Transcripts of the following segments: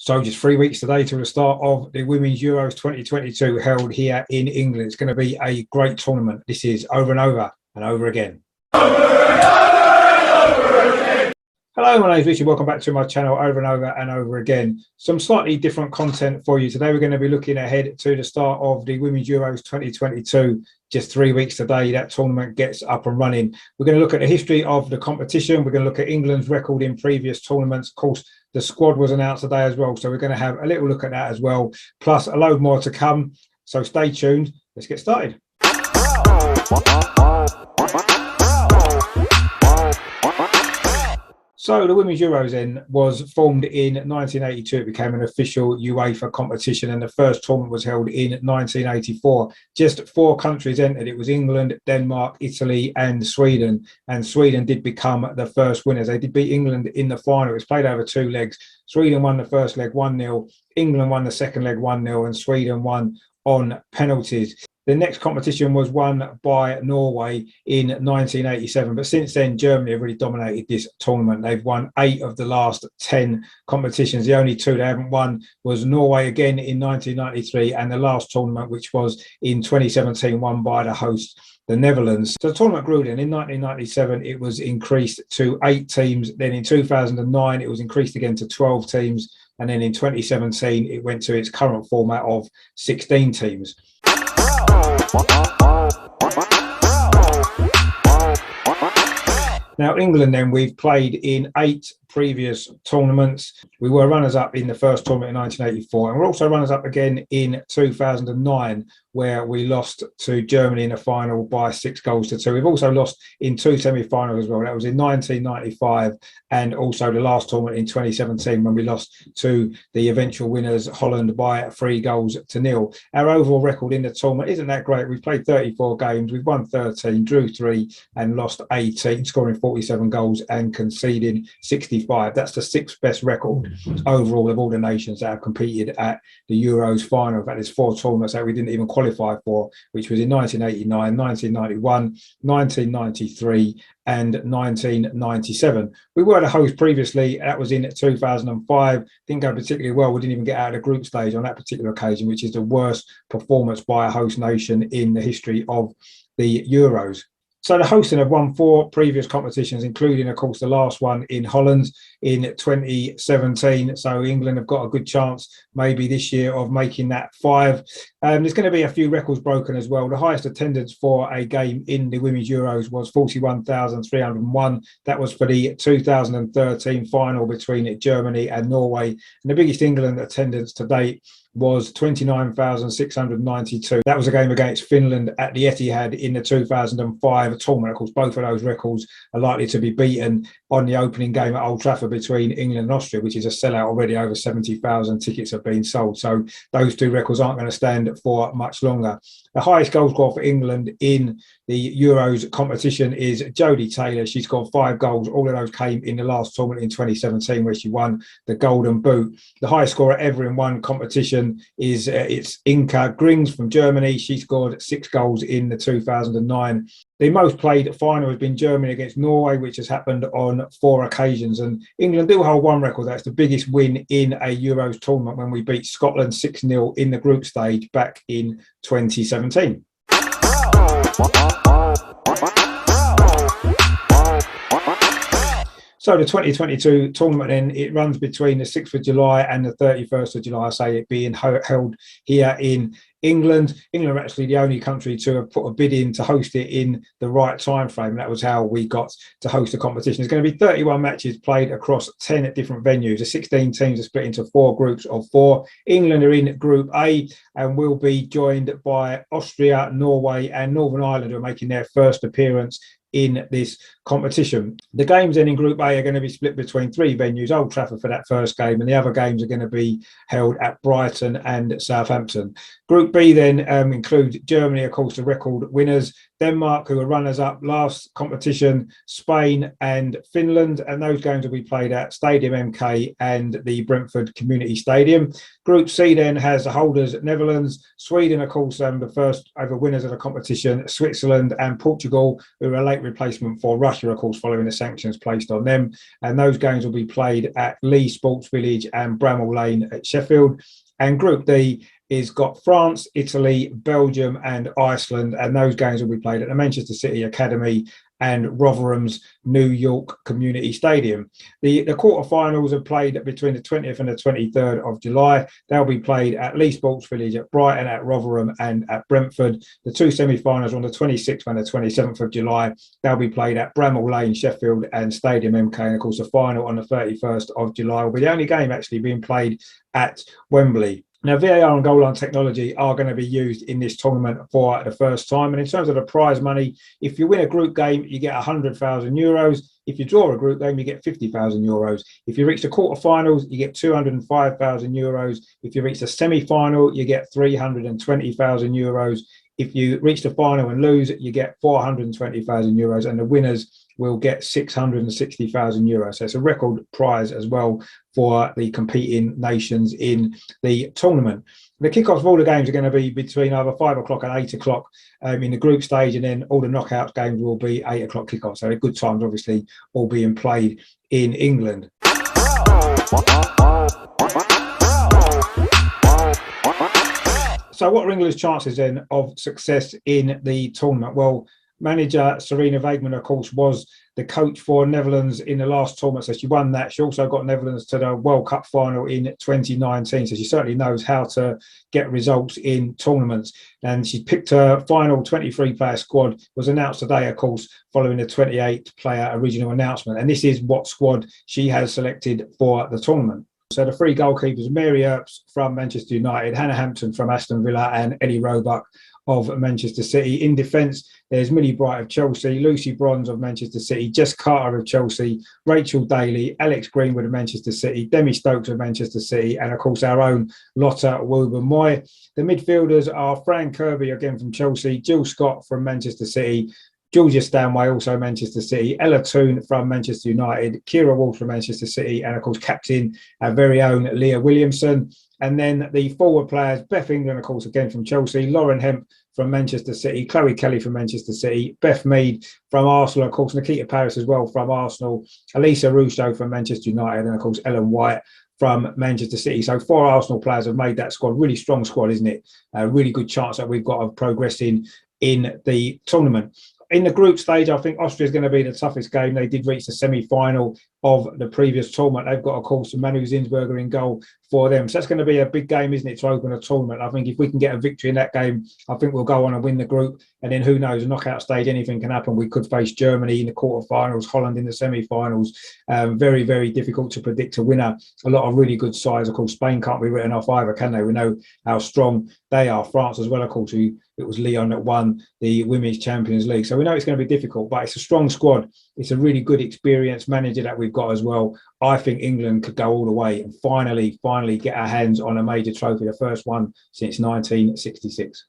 So just 3 weeks today to the start of the Women's Euros 2022 held here in England. It's going to be a great tournament. This is over and over and over again. Hello, my name is Richard. Welcome back to my channel over and over and over again. Some slightly different content for you. Today we're going to be looking ahead to the start of the Women's Euros 2022. Just 3 weeks today, that tournament gets up and running. We're going to look at the history of the competition. We're going to look at England's record in previous tournaments. Of course, the squad was announced today as well. So we're going to have a little look at that as well, plus a load more to come. So stay tuned. Let's get started. So the Women's Euros then was formed in 1982. It became an official UEFA competition, and the first tournament was held in 1984. Just 4 countries entered. It was England, Denmark, Italy and Sweden. And Sweden did become the first winners. They did beat England in the final. It was played over 2 legs. Sweden won the first leg 1-0. England won the second leg 1-0 and Sweden won on penalties. The next competition was won by Norway in 1987. But since then, Germany have really dominated this tournament. They've won 8 of the last 10 competitions. The only 2 they haven't won was Norway again in 1993 and the last tournament, which was in 2017, won by the host, the Netherlands. So the tournament grew then. In 1997, it was increased to 8 teams. Then in 2009, it was increased again to 12 teams. And then in 2017, it went to its current format of 16 teams. Now, England then, we've played in 8 previous tournaments. We were runners-up in the first tournament in 1984, and we're also runners-up again in 2009, where we lost to Germany in the final by 6-2. We've also lost in 2 semi-finals as well. That was in 1995 and also the last tournament in 2017 when we lost to the eventual winners, Holland, by 3-0. Our overall record in the tournament isn't that great. We've played 34 games. We've won 13, drew 3 and lost 18, scoring 47 goals and conceding 65. That's the 6th best record overall of all the nations that have competed at the Euros final. In fact, there's 4 tournaments that we didn't even qualify for, which was in 1989, 1991, 1993 and 1997. We were the host previously. That was in 2005. Didn't go particularly well. We didn't even get out of the group stage on that particular occasion, which is the worst performance by a host nation in the history of the Euros. So the hosting have won 4 previous competitions, including, of course, the last one in Holland in 2017. So England have got a good chance maybe this year of making that 5. There's going to be a few records broken as well. The highest attendance for a game in the Women's Euros was 41,301. That was for the 2013 final between Germany and Norway. And the biggest England attendance to date was 29,692. That was a game against Finland at the Etihad in the 2005 tournament. Of course, both of those records are likely to be beaten on the opening game at Old Trafford between England and Austria, which is a sellout already. Over 70,000 tickets have been sold. So those 2 records aren't going to stand for much longer. The highest goal scorer for England in the Euros competition is Jodie Taylor. She scored 5 goals. All of those came in the last tournament in 2017, where she won the Golden Boot. The highest scorer ever in one competition is it's Inka Grings from Germany. She scored 6 goals in the 2009. The most played final has been Germany against Norway, which has happened on 4 occasions. And England do hold one record. That's the biggest win in a Euros tournament, when we beat Scotland 6-0 in the group stage back in 2017. So the 2022 tournament then, it runs between the 6th of July and the 31st of July, I say, it being held here in England. England are actually the only country to have put a bid in to host it in the right time frame. That was how we got to host the competition. There's going to be 31 matches played across 10 different venues. The 16 teams are split into 4 groups of 4. England are in Group A and will be joined by Austria, Norway and Northern Ireland, who are making their first appearance in this competition. The games then in Group A are going to be split between 3 venues: Old Trafford for that first game, and the other games are going to be held at Brighton and Southampton. Group B then includes Germany, of course, the record winners, Denmark, who were runners-up last competition, Spain and Finland, and those games will be played at Stadium MK and the Brentford Community Stadium. Group C then has the holders, Netherlands, Sweden, of course, the first ever winners of the competition, Switzerland and Portugal, who are a late replacement for Russia. Russia, of course, following the sanctions placed on them. And those games will be played at Leigh Sports Village and Bramall Lane at Sheffield. And Group D is got France, Italy, Belgium and Iceland, and those games will be played at the Manchester City Academy and Rotherham's New York Community Stadium. The quarterfinals are played between the 20th and the 23rd of July. They'll be played at Leigh Sports Village, at Brighton, at Rotherham and at Brentford. The two semi-finals are on the 26th and the 27th of July. They'll be played at Bramall Lane, Sheffield and Stadium MK. And of course, the final on the 31st of July will be the only game actually being played at Wembley. Now, VAR and goal line technology are going to be used in this tournament for the first time. And in terms of the prize money, if you win a group game, you get €100,000. If you draw a group game, you get €50,000. If you reach the quarterfinals, you get €205,000. If you reach the semi-final, you get €320,000. If you reach the final and lose, you get €420,000, and the winners will get €660,000. So it's a record prize as well for the competing nations in the tournament. The kickoffs of all the games are going to be between either 5 o'clock and 8 o'clock in the group stage, and then all the knockout games will be 8 o'clock kickoffs. So good times, obviously, all being played in England. So what are England's chances then of success in the tournament? Well, manager Sarina Wiegman, of course, was the coach for Netherlands in the last tournament. So she won that. She also got Netherlands to the World Cup final in 2019. So she certainly knows how to get results in tournaments. And she picked her final 23-player squad, was announced today, of course, following the 28-player original announcement. And this is what squad she has selected for the tournament. So the three goalkeepers, Mary Earps from Manchester United, Hannah Hampton from Aston Villa and Ellie Roebuck of Manchester City. In defence, there's Millie Bright of Chelsea, Lucy Bronze of Manchester City, Jess Carter of Chelsea, Rachel Daly, Alex Greenwood of Manchester City, Demi Stokes of Manchester City, and of course our own Lotta Woober-Moy. The midfielders are Fran Kirby, again from Chelsea, Jill Scott from Manchester City, Georgia Stanway, also Manchester City, Ella Toone from Manchester United, Kira Walsh from Manchester City, and of course captain, our very own Leah Williamson. And then the forward players, Beth England, of course, again from Chelsea, Lauren Hemp from Manchester City, Chloe Kelly from Manchester City, Beth Mead from Arsenal, of course, Nikita Paris as well from Arsenal, Elisa Russo from Manchester United, and of course Ellen White from Manchester City. So 4 Arsenal players have made that squad. Really strong squad, isn't it? A really good chance that we've got of progressing in the tournament. In the group stage, I think Austria is going to be the toughest game. They did reach the semi-final of the previous tournament. They've got, of course, Manu Zinsberger in goal for them. So that's going to be a big game, isn't it, to open a tournament? I think if we can get a victory in that game, I think we'll go on and win the group. And then who knows, a knockout stage, anything can happen. We could face Germany in the quarterfinals, Holland in the semi-finals. Very, very difficult to predict a winner. A lot of really good sides. Of course, Spain can't be written off either, can they? We know how strong they are. France as well, of course, it was Lyon that won the Women's Champions League. So we know it's going to be difficult, but it's a strong squad. It's a really good experienced manager that we've got as well. I think England could go all the way and finally get our hands on a major trophy, the first one since 1966.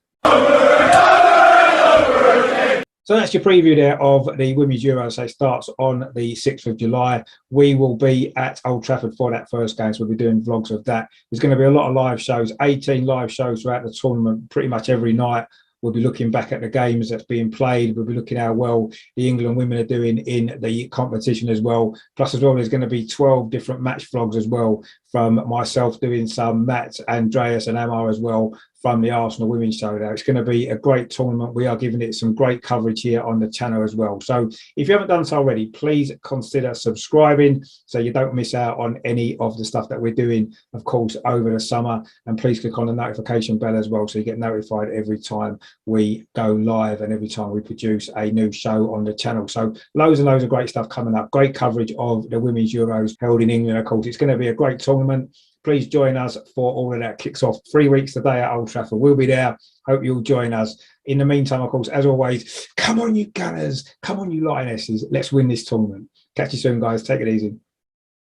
So that's your preview there of the Women's Euro. So it starts on the 6th of July. We will be at Old Trafford for that first game. So we'll be doing vlogs of that. There's going to be a lot of live shows, 18 live shows throughout the tournament, pretty much every night. We'll be looking back at the games that's being played. We'll be looking how well the England women are doing in the competition as well. Plus as well, there's going to be 12 different match vlogs as well, from myself doing some, Matt, Andreas and Amar as well, from the Arsenal Women's Show there. It's going to be a great tournament. We are giving it some great coverage here on the channel as well. So if you haven't done so already, please consider subscribing so you don't miss out on any of the stuff that we're doing, of course, over the summer. And please click on the notification bell as well so you get notified every time we go live and every time we produce a new show on the channel. So loads and loads of great stuff coming up. Great coverage of the Women's Euros held in England, of course. It's going to be a great tournament. Please join us for all of that. Kicks off 3 weeks today at Old Trafford. We'll be there. Hope you'll join us. In the meantime, of course, as always, come on, you Gunners. Come on, you Lionesses. Let's win this tournament. Catch you soon, guys. Take it easy.